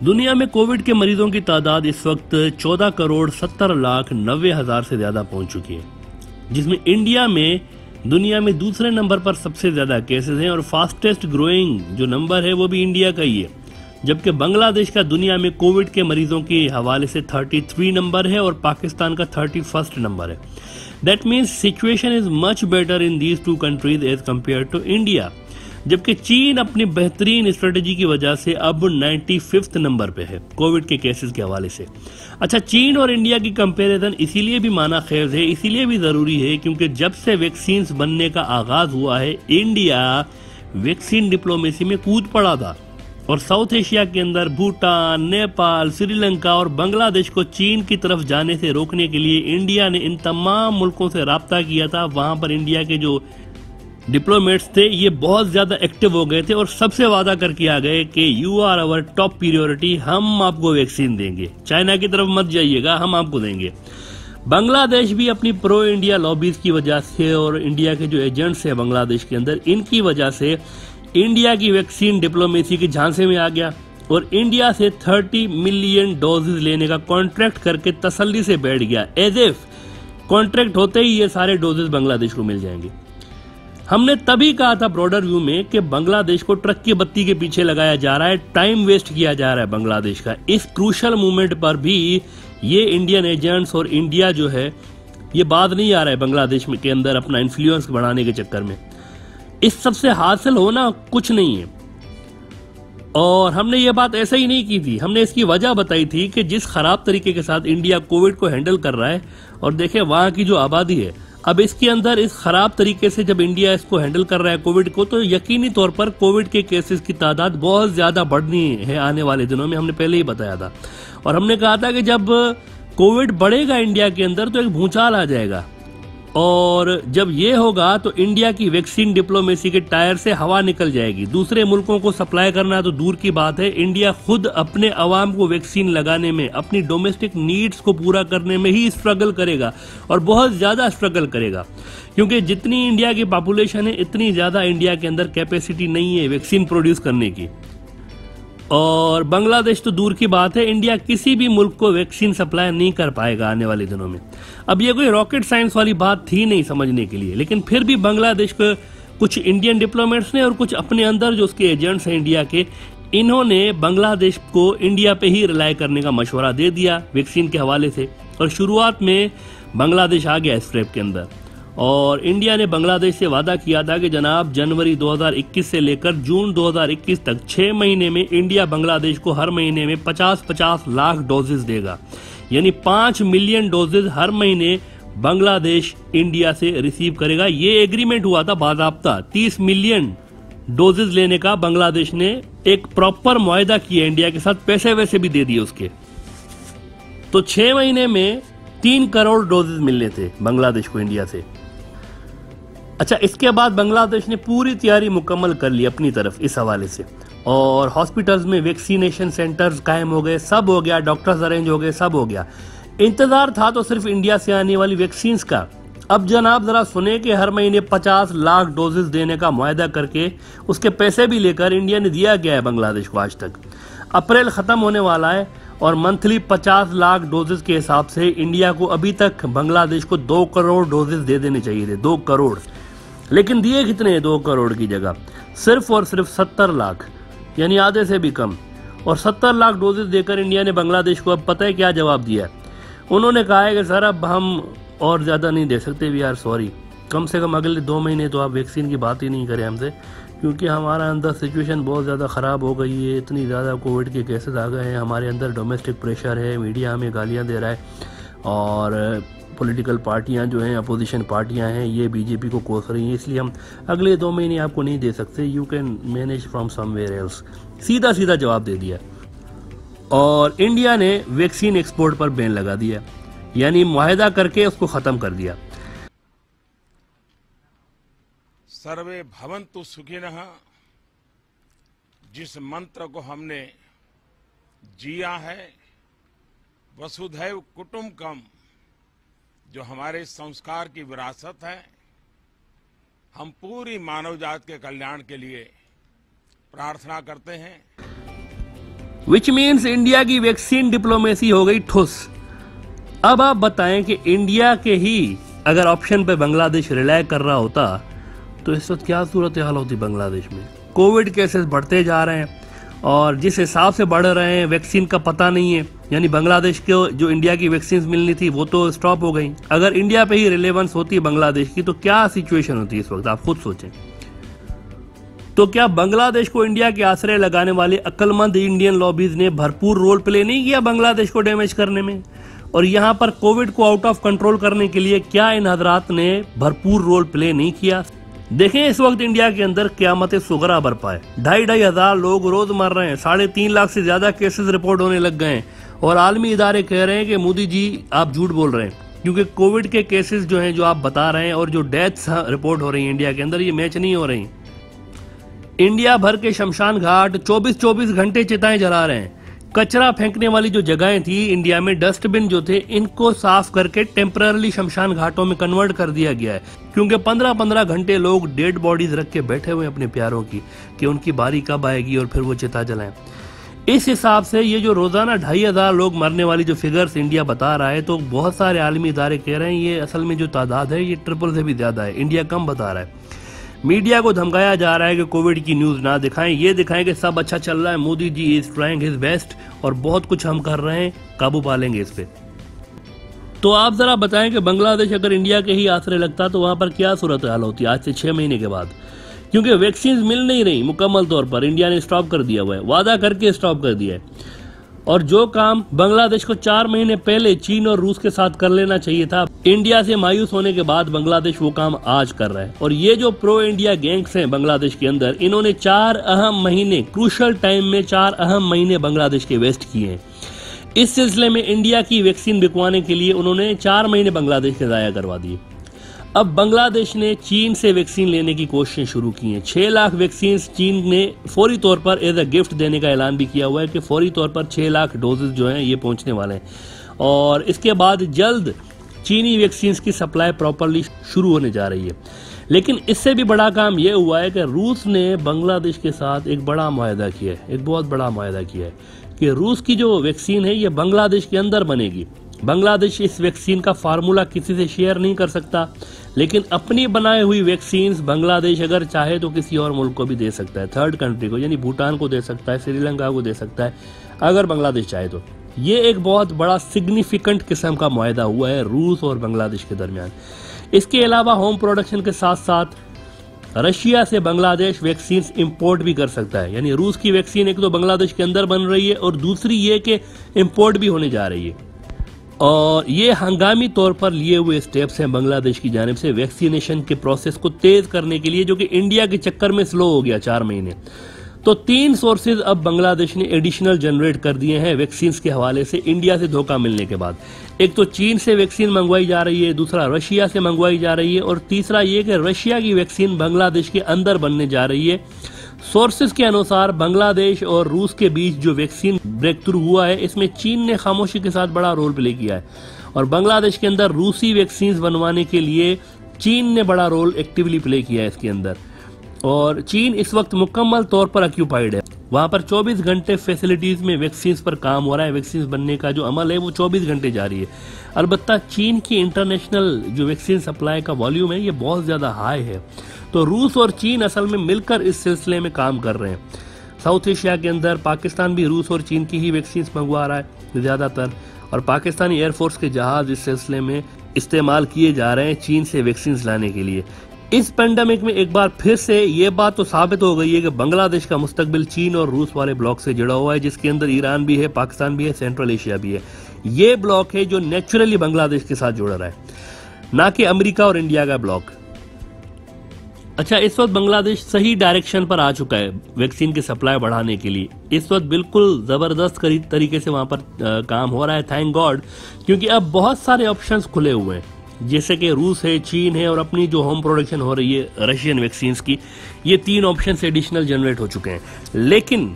दुनिया में कोविड के मरीजों की तादाद इस वक्त 14,70,90,000 से ज्यादा पहुंच चुकी है, जिसमें इंडिया में दुनिया में दूसरे नंबर पर सबसे ज्यादा केसेस हैं और फास्टेस्ट ग्रोइंग जो नंबर है वो भी इंडिया का ही है। जबकि बांग्लादेश का दुनिया में कोविड के मरीजों के हवाले से 33 नंबर है और पाकिस्तान का 31st नंबर है। That means situation is much better in these two countries as compare to India. जबकि चीन अपनी बेहतरीन स्ट्रेटेजी की वजह से अब 95th नंबर पे है कोविड के केसेस के हवाले से। अच्छा, चीन और इंडिया की कंपैरिजन इसीलिए भी माना खेज है, इसीलिए भी जरूरी है क्योंकि जब से वैक्सीन बनने का आगाज हुआ है इंडिया वैक्सीन डिप्लोमेसी में कूद पड़ा था और साउथ एशिया के अंदर भूटान, नेपाल, श्रीलंका और बांग्लादेश को चीन की तरफ जाने से रोकने के लिए इंडिया ने इन तमाम मुल्कों से राब्ता किया था। वहां पर इंडिया के जो डिप्लोमेट्स थे ये बहुत ज्यादा एक्टिव हो गए थे और सबसे वादा करके आ गए कि you are our top priority, हम आपको वैक्सीन देंगे, चाइना की तरफ मत जाइएगा, हम आपको देंगे। बांग्लादेश भी अपनी प्रो इंडिया लॉबीज की वजह से और इंडिया के जो एजेंट्स हैं बांग्लादेश के अंदर, इनकी वजह से इंडिया की वैक्सीन डिप्लोमेसी के झांसे में आ गया और इंडिया से 30 मिलियन डोजेज लेने का कॉन्ट्रैक्ट करके तसल्ली से बैठ गया, एज इफ कॉन्ट्रैक्ट होते ही ये सारे डोजेज बांग्लादेश को मिल जाएंगे। हमने तभी कहा था ब्रॉडर व्यू में कि बांग्लादेश को ट्रक की बत्ती के पीछे लगाया जा रहा है, टाइम वेस्ट किया जा रहा है बांग्लादेश का। इस क्रूशल मूवमेंट पर भी ये इंडियन एजेंट्स और इंडिया जो है ये बात नहीं आ रहा है बांग्लादेश में के अंदर अपना इन्फ्लुएंस बढ़ाने के चक्कर में। इस सबसे हासिल होना कुछ नहीं है और हमने ये बात ऐसे ही नहीं की थी, हमने इसकी वजह बताई थी कि जिस खराब तरीके के साथ इंडिया कोविड को हैंडल कर रहा है और देखें वहां की जो आबादी है, अब इसके अंदर इस खराब तरीके से जब इंडिया इसको हैंडल कर रहा है कोविड को, तो यकीनी तौर पर कोविड के केसेस की तादाद बहुत ज्यादा बढ़नी है आने वाले दिनों में। हमने पहले ही बताया था और हमने कहा था कि जब कोविड बढ़ेगा इंडिया के अंदर तो एक भूचाल आ जाएगा और जब ये होगा तो इंडिया की वैक्सीन डिप्लोमेसी के टायर से हवा निकल जाएगी। दूसरे मुल्कों को सप्लाई करना तो दूर की बात है, इंडिया खुद अपने अवाम को वैक्सीन लगाने में, अपनी डोमेस्टिक नीड्स को पूरा करने में ही स्ट्रगल करेगा और बहुत ज्यादा स्ट्रगल करेगा क्योंकि जितनी इंडिया की पॉपुलेशन है इतनी ज्यादा इंडिया के अंदर कैपेसिटी नहीं है वैक्सीन प्रोड्यूस करने की। और बांग्लादेश तो दूर की बात है, इंडिया किसी भी मुल्क को वैक्सीन सप्लाई नहीं कर पाएगा आने वाले दिनों में। अब ये कोई रॉकेट साइंस वाली बात थी नहीं समझने के लिए, लेकिन फिर भी बांग्लादेश को कुछ इंडियन डिप्लोमेट्स ने और कुछ अपने अंदर जो उसके एजेंट्स हैं इंडिया के, इन्होंने बांग्लादेश को इंडिया पे ही रिलाई करने का मशवरा दे दिया वैक्सीन के हवाले से और शुरुआत में बांग्लादेश आ गया इस ट्रैप के अंदर और इंडिया ने बांग्लादेश से वादा किया था कि जनाब जनवरी 2021 से लेकर जून 2021 तक 6 महीने में इंडिया बांग्लादेश को हर महीने में 50-50 लाख डोजेज देगा, यानी 5 मिलियन डोजेज हर महीने बांग्लादेश इंडिया से रिसीव करेगा। ये एग्रीमेंट हुआ था बाज़ाब्ता 30 मिलियन डोजेज लेने का। बांग्लादेश ने एक प्रॉपर मुआहदा किया इंडिया के साथ, पैसे वैसे भी दे दिए उसके। तो 6 महीने में 3 करोड़ डोजेज मिलने थे बांग्लादेश को इंडिया से। अच्छा, इसके बाद बांग्लादेश ने पूरी तैयारी मुकम्मल कर ली अपनी तरफ इस हवाले से और हॉस्पिटल्स में वैक्सीनेशन सेंटर्स कायम हो गए, सब हो गया, डॉक्टर्स अरेंज हो गए, सब हो गया। इंतजार था तो सिर्फ इंडिया से आने वाली वैक्सीन का। अब जनाब जरा सुने कि हर महीने 50 लाख डोजेस देने का मुआहदा करके उसके पैसे भी लेकर इंडिया ने दिया गया है बांग्लादेश को आज तक। अप्रैल खत्म होने वाला है और मंथली 50 लाख डोजेस के हिसाब से इंडिया को अभी तक बांग्लादेश को 2 करोड़ डोजेस दे देने चाहिए थे, 2 करोड़। लेकिन दिए कितने हैं 2 करोड़ की जगह? सिर्फ और सिर्फ 70 लाख, यानी आधे से भी कम। और 70 लाख डोजेस देकर इंडिया ने बांग्लादेश को अब पता है क्या जवाब दिया है? उन्होंने कहा है कि सर अब हम और ज़्यादा नहीं दे सकते, वी आर सॉरी, कम से कम अगले 2 महीने तो आप वैक्सीन की बात ही नहीं करें हमसे क्योंकि हमारा अंदर सिचुएशन बहुत ज़्यादा ख़राब हो गई है, इतनी ज़्यादा कोविड के केसेस आ गए हैं, हमारे अंदर डोमेस्टिक प्रेशर है, मीडिया हमें गालियाँ दे रहा है और पॉलिटिकल पार्टियां जो हैं, अपोजिशन पार्टियां हैं, ये बीजेपी को कोस रही हैं, इसलिए हम अगले 2 महीने आपको नहीं दे सकते, you can manage from somewhere else. सीधा सीधा जवाब दे दिया और इंडिया ने वैक्सीन एक्सपोर्ट पर बैन लगा दिया, यानी मुआहदा करके उसको खत्म कर दिया। सर्वे भवन्तु सुखिनः जिस मंत्र को हमने जिया है, वसुधैव कुटुंबकम, जो हमारे संस्कार की विरासत है, हम पूरी मानव जात के कल्याण के लिए प्रार्थना करते हैं। विच मीन्स इंडिया की वैक्सीन डिप्लोमेसी हो गई ठुस। अब आप बताएं कि इंडिया के ही अगर ऑप्शन पे बांग्लादेश रिलाय कर रहा होता तो इस वक्त क्या सूरत हाल होती बांग्लादेश में। कोविड केसेस बढ़ते जा रहे हैं और जिस हिसाब से बढ़ रहे हैं वैक्सीन का पता नहीं है, यानी बांग्लादेश को जो इंडिया की वैक्सीन मिलनी थी वो तो स्टॉप हो गई। अगर इंडिया पे ही रिलेवेंस होती है बांग्लादेश की तो क्या सिचुएशन होती है इस वक्त, आप खुद सोचें। तो क्या बांग्लादेश को इंडिया के आश्रय लगाने वाले अक्लमंद इंडियन लॉबीज ने भरपूर रोल प्ले नहीं किया बांग्लादेश को डैमेज करने में? और यहाँ पर कोविड को आउट ऑफ कंट्रोल करने के लिए क्या इन हजरात ने भरपूर रोल प्ले नहीं किया? देखें इस वक्त इंडिया के अंदर क़यामत सुगरा बरपा है। 2,500 हजार लोग रोज मर रहे हैं, 3.5 लाख से ज्यादा केसेस रिपोर्ट होने लग गए हैं और आलमी इदारे कह रहे हैं कि मोदी जी आप झूठ बोल रहे हैं, क्योंकि कोविड के केसेस जो हैं जो आप बता रहे हैं और जो डेथ्स रिपोर्ट हो रही है इंडिया के अंदर ये मैच नहीं हो रही। इंडिया भर के शमशान घाट 24-24 घंटे चिताएं जला रहे हैं। कचरा फेंकने वाली जो जगहें थी इंडिया में, डस्टबिन जो थे, इनको साफ करके टेम्पररी शमशान घाटों में कन्वर्ट कर दिया गया है, क्योंकि 15-15 घंटे लोग डेड बॉडीज रख के बैठे हुए अपने प्यारों की कि उनकी बारी कब आएगी और फिर वो चिता जलाएं। इस हिसाब से ये जो रोजाना 2,500 लोग मरने वाली जो फिगर्स इंडिया बता रहा है, तो बहुत सारे आलमी इदारे कह रहे हैं ये असल में जो तादाद है ये ट्रिपल से भी ज्यादा है, इंडिया कम बता रहा है। मीडिया को धमकाया जा रहा है कि कोविड की न्यूज ना दिखाएं, ये दिखाएं कि सब अच्छा चल रहा है, Modi ji is trying his best और बहुत कुछ हम कर रहे हैं, काबू पा लेंगे इस पे। तो आप जरा बताएं कि बांग्लादेश अगर इंडिया के ही आश्रय लगता तो वहां पर क्या सूरत हाल होती आज से 6 महीने के बाद, क्योंकि वैक्सीन मिल नहीं रही मुकम्मल तौर पर, इंडिया ने स्टॉप कर दिया हुआ है, वादा करके स्टॉप कर दिया है। और जो काम बांग्लादेश को 4 महीने पहले चीन और रूस के साथ कर लेना चाहिए था, इंडिया से मायूस होने के बाद बांग्लादेश वो काम आज कर रहा है। और ये जो प्रो इंडिया गैंग्स हैं बांग्लादेश के अंदर, इन्होंने 4 अहम महीने, क्रूशल टाइम में 4 अहम महीने बांग्लादेश के वेस्ट किए हैं। इस सिलसिले में इंडिया की वैक्सीन बिकवाने के लिए उन्होंने 4 महीने बांग्लादेश के जाया करवा दिए। अब बांग्लादेश ने चीन से वैक्सीन लेने की कोशिशें शुरू की हैं। 6 लाख वैक्सीन चीन ने फौरी तौर पर एज अ गिफ्ट देने का ऐलान भी किया हुआ है कि फौरी तौर पर 6 लाख डोजेज जो हैं ये पहुंचने वाले हैं और इसके बाद जल्द चीनी वैक्सीन की सप्लाई प्रॉपरली शुरू होने जा रही है। लेकिन इससे भी बड़ा काम यह हुआ है कि रूस ने बांग्लादेश के साथ एक बड़ा मुआहदा किया है, एक बहुत बड़ा मुआहदा किया है कि रूस की जो वैक्सीन है ये बांग्लादेश के अंदर बनेगी। बांग्लादेश इस वैक्सीन का फार्मूला किसी से शेयर नहीं कर सकता, लेकिन अपनी बनाई हुई वैक्सीन बांग्लादेश अगर चाहे तो किसी और मुल्क को भी दे सकता है, थर्ड कंट्री को, यानी भूटान को दे सकता है, श्रीलंका को दे सकता है, अगर बांग्लादेश चाहे तो। ये एक बहुत बड़ा सिग्निफिकेंट किस्म का मुआहदा हुआ है रूस और बांग्लादेश के दरमियान। इसके अलावा होम प्रोडक्शन के साथ साथ रशिया से बांग्लादेश वैक्सीन इंपोर्ट भी कर सकता है, यानी रूस की वैक्सीन एक तो बांग्लादेश के अंदर बन रही है और दूसरी ये कि इंपोर्ट भी होने जा रही है। और ये हंगामी तौर पर लिए हुए स्टेप्स हैं बांग्लादेश की जानिब से वैक्सीनेशन के प्रोसेस को तेज करने के लिए, जो कि इंडिया के चक्कर में स्लो हो गया 4 महीने। तो 3 सोर्सेज अब बांग्लादेश ने एडिशनल जनरेट कर दिए हैं वैक्सीन के हवाले से इंडिया से धोखा मिलने के बाद। एक तो चीन से वैक्सीन मंगवाई जा रही है, दूसरा रशिया से मंगवाई जा रही है और तीसरा ये कि रशिया की वैक्सीन बांग्लादेश के अंदर बनने जा रही है। सोर्सेज के अनुसार बांग्लादेश और रूस के बीच जो वैक्सीन ब्रेक थ्रू हुआ है, इसमें चीन ने खामोशी के साथ बड़ा रोल प्ले किया है और बांग्लादेश के अंदर रूसी वैक्सीन बनवाने के लिए चीन ने बड़ा रोल एक्टिवली प्ले किया है इसके अंदर। और चीन इस वक्त मुकम्मल तौर पर ऑक्यूपाइड है, वहां पर 24 घंटे फैसिलिटीज में वैक्सीन पर काम हो रहा है, वैक्सीन बनने का जो अमल है वो 24 घंटे जारी है। अलबत्ता चीन की इंटरनेशनल जो वैक्सीन सप्लाई का वॉल्यूम है ये बहुत ज्यादा हाई है, तो रूस और चीन असल में मिलकर इस सिलसिले में काम कर रहे हैं। साउथ एशिया के अंदर पाकिस्तान भी रूस और चीन की ही वैक्सीन मंगवा रहा है ज्यादातर, और पाकिस्तानी एयरफोर्स के जहाज इस सिलसिले में इस्तेमाल किए जा रहे हैं चीन से वैक्सीन लाने के लिए। इस पेंडेमिक में एक बार फिर से ये बात तो साबित हो गई है कि बांग्लादेश का मुस्तकबिल चीन और रूस वाले ब्लॉक से जुड़ा हुआ है, जिसके अंदर ईरान भी है, पाकिस्तान भी है, सेंट्रल एशिया भी है। ये ब्लॉक है जो नेचुरली बांग्लादेश के साथ जुड़ रहा है, ना कि अमेरिका और इंडिया का ब्लॉक। अच्छा, इस वक्त बांग्लादेश सही डायरेक्शन पर आ चुका है वैक्सीन की सप्लाई बढ़ाने के लिए। इस वक्त बिल्कुल जबरदस्त तरीके से वहां पर काम हो रहा है, थैंक गॉड, क्योंकि अब बहुत सारे ऑप्शंस खुले हुए हैं, जैसे कि रूस है, चीन है और अपनी जो होम प्रोडक्शन हो रही है रशियन वैक्सीन की, ये 3 ऑप्शन एडिशनल जनरेट हो चुके हैं। लेकिन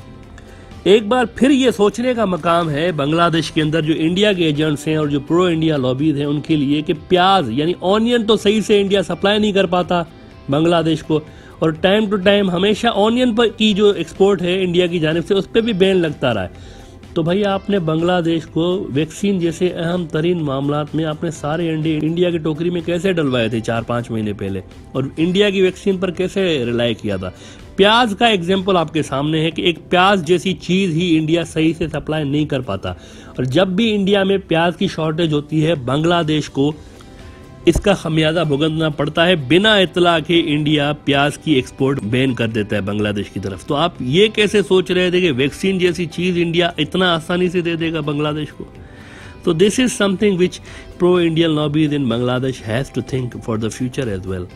एक बार फिर ये सोचने का मकाम है बांग्लादेश के अंदर जो इंडिया के एजेंट्स हैं और जो प्रो इंडिया लॉबीज हैं उनके लिए कि प्याज यानी ऑनियन तो सही से इंडिया सप्लाई नहीं कर पाता बांग्लादेश को, और टाइम टू टाइम हमेशा ऑनियन की जो एक्सपोर्ट है इंडिया की जानिब से उस पर भी बैन लगता रहा है। तो भाई आपने बांग्लादेश को वैक्सीन जैसे अहम तरीन मामलात में आपने सारे अंडे इंडिया की टोकरी में कैसे डलवाए थे 4-5 महीने पहले, और इंडिया की वैक्सीन पर कैसे रिलाय किया था। प्याज का एग्जाम्पल आपके सामने है कि एक प्याज जैसी चीज ही इंडिया सही से सप्लाई नहीं कर पाता, और जब भी इंडिया में प्याज की शॉर्टेज होती है बांग्लादेश को इसका खमियाजा भुगतना पड़ता है। बिना इतला के इंडिया प्याज की एक्सपोर्ट बैन कर देता है बांग्लादेश की तरफ। तो आप ये कैसे सोच रहे थे कि वैक्सीन जैसी चीज इंडिया इतना आसानी से दे देगा बांग्लादेश को। तो this is something which pro Indian lobbies in Bangladesh has to think for the future as well.